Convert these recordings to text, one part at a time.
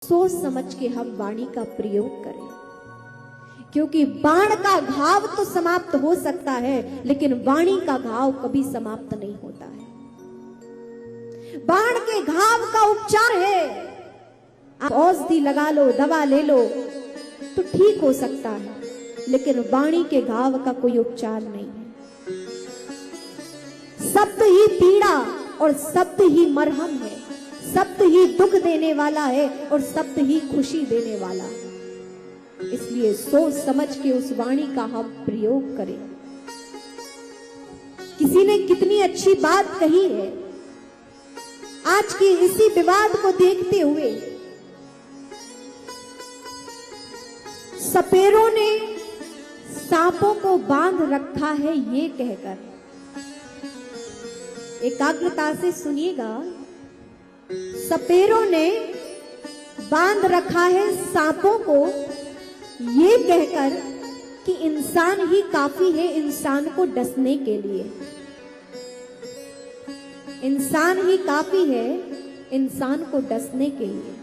सोच समझ के हम वाणी का प्रयोग करें, क्योंकि बाण का घाव तो समाप्त हो सकता है, लेकिन वाणी का घाव कभी समाप्त नहीं होता है। बाण के घाव का उपचार है, आप औषधि लगा लो, दवा ले लो तो ठीक हो सकता है, लेकिन वाणी के घाव का कोई उपचार नहीं है। शब्द ही पीड़ा और शब्द ही मरहम है, शब्द ही दुख देने वाला है और शब्द ही खुशी देने वाला है। इसलिए सोच समझ के उस वाणी का हम प्रयोग करें। किसी ने कितनी अच्छी बात कही है, आज के इसी विवाद को देखते हुए सपेरों ने सांपों को बांध रखा है ये कहकर, एकाग्रता से सुनिएगा, सपेरों ने बांध रखा है सांपों को ये कहकर कि इंसान ही काफी है इंसान को डसने के लिए, इंसान ही काफी है इंसान को डसने के लिए।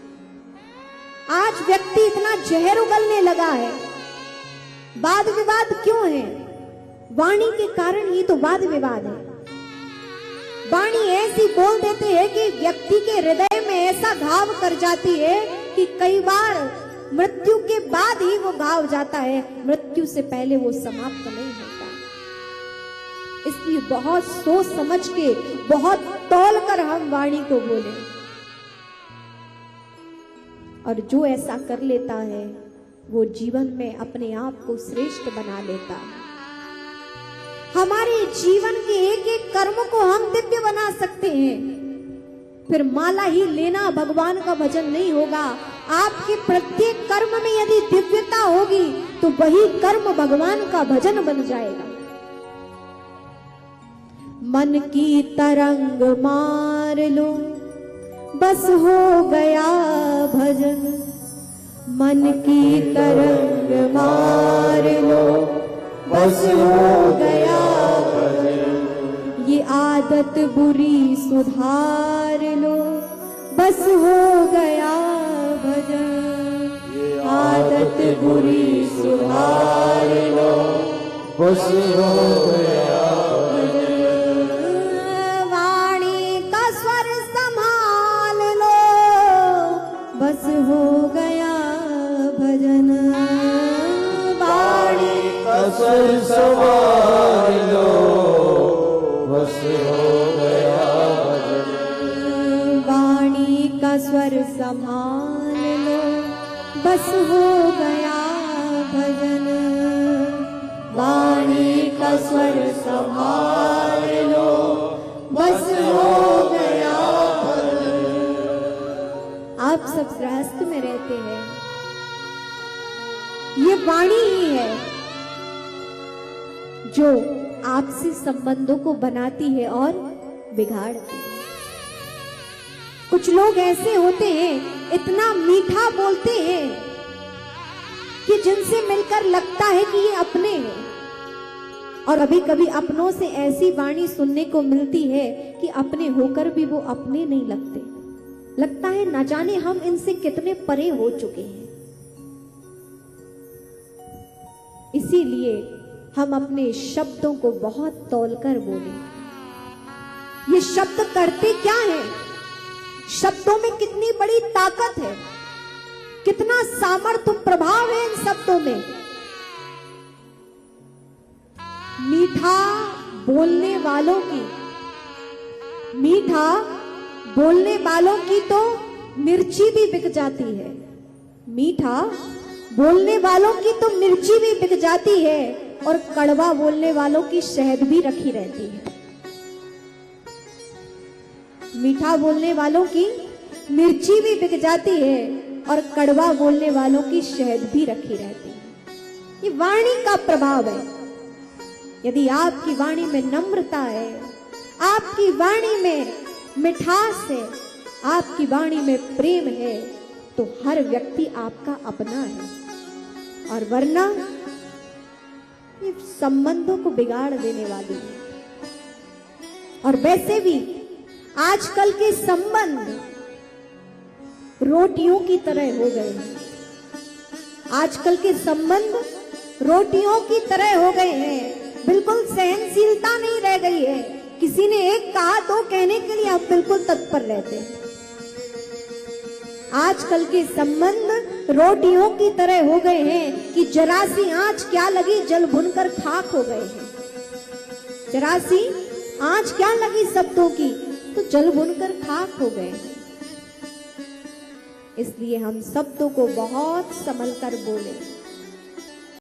आज व्यक्ति इतना जहर उगलने लगा है। वाद विवाद क्यों है? वाणी के कारण ही तो वाद विवाद है। वाणी ऐसी बोल देते हैं कि व्यक्ति के हृदय में ऐसा घाव कर जाती है कि कई बार मृत्यु के बाद ही वो घाव जाता है, मृत्यु से पहले वो समाप्त नहीं होता। इसलिए बहुत सोच समझ के, बहुत तौल कर हम वाणी को बोले, और जो ऐसा कर लेता है वो जीवन में अपने आप को श्रेष्ठ बना लेता है। हमारे जीवन के एक एक कर्म को हम दिव्य बना सकते हैं। फिर माला ही लेना भगवान का भजन नहीं होगा। आपके प्रत्येक कर्म में यदि दिव्यता होगी तो वही कर्म भगवान का भजन बन जाएगा। मन की तरंग मार लो बस हो गया भजन, मन की तरंग मार लो बस हो गया भजन, ये आदत बुरी सुधार लो बस हो गया भजन, ये आदत बुरी सुधार लो बस हो गया भजन, वाणी का स्वर संभाल लो बस हो गया भजन, वाणी स्वर संभाल लो बस हो गया भजन, वाणी का स्वर संभाल लो बस हो गया भजन, वाणी का स्वर संभाल लो बस हो गया भजन। आप सब गृहस्थ में रहते हैं, ये वाणी ही है जो आपसी संबंधों को बनाती है और बिगाड़ती है। कुछ लोग ऐसे होते हैं, इतना मीठा बोलते हैं कि जिनसे मिलकर लगता है कि ये अपने हैं, और कभी कभी अपनों से ऐसी वाणी सुनने को मिलती है कि अपने होकर भी वो अपने नहीं लगते। लगता है न जाने हम इनसे कितने परे हो चुके हैं। इसीलिए हम अपने शब्दों को बहुत तौलकर बोलें। ये शब्द करते क्या है? शब्दों में कितनी बड़ी ताकत है, कितना सामर्थ्य प्रभाव है इन शब्दों में। मीठा बोलने वालों की, मीठा बोलने वालों की तो मिर्ची भी बिक जाती है, मीठा बोलने वालों की तो मिर्ची भी बिक जाती है, और कड़वा बोलने वालों की शहद भी रखी रहती है। मीठा बोलने वालों की मिर्ची भी बिक जाती है और कड़वा बोलने वालों की शहद भी रखी रहती है। ये वाणी का प्रभाव है। यदि आपकी वाणी में नम्रता है, आपकी वाणी में मिठास है, आपकी वाणी में प्रेम है, तो हर व्यक्ति आपका अपना है, और वरना ये संबंधों को बिगाड़ देने वाली है। और वैसे भी आजकल के संबंध रोटियों की तरह हो गए हैं। आजकल के संबंध रोटियों की तरह हो गए हैं। बिल्कुल सहनशीलता नहीं रह गई है। किसी ने एक कहा तो कहने के लिए आप बिल्कुल तत्पर रहते हैं। आजकल के संबंध रोटियों की तरह हो गए हैं कि जरा सी आंच क्या लगी जल भुनकर खाक हो गए हैं। जरा सी आंच क्या लगी शब्दों की तो जल भुनकर खाक हो गए हैं। इसलिए हम शब्दों को बहुत संभल कर बोले।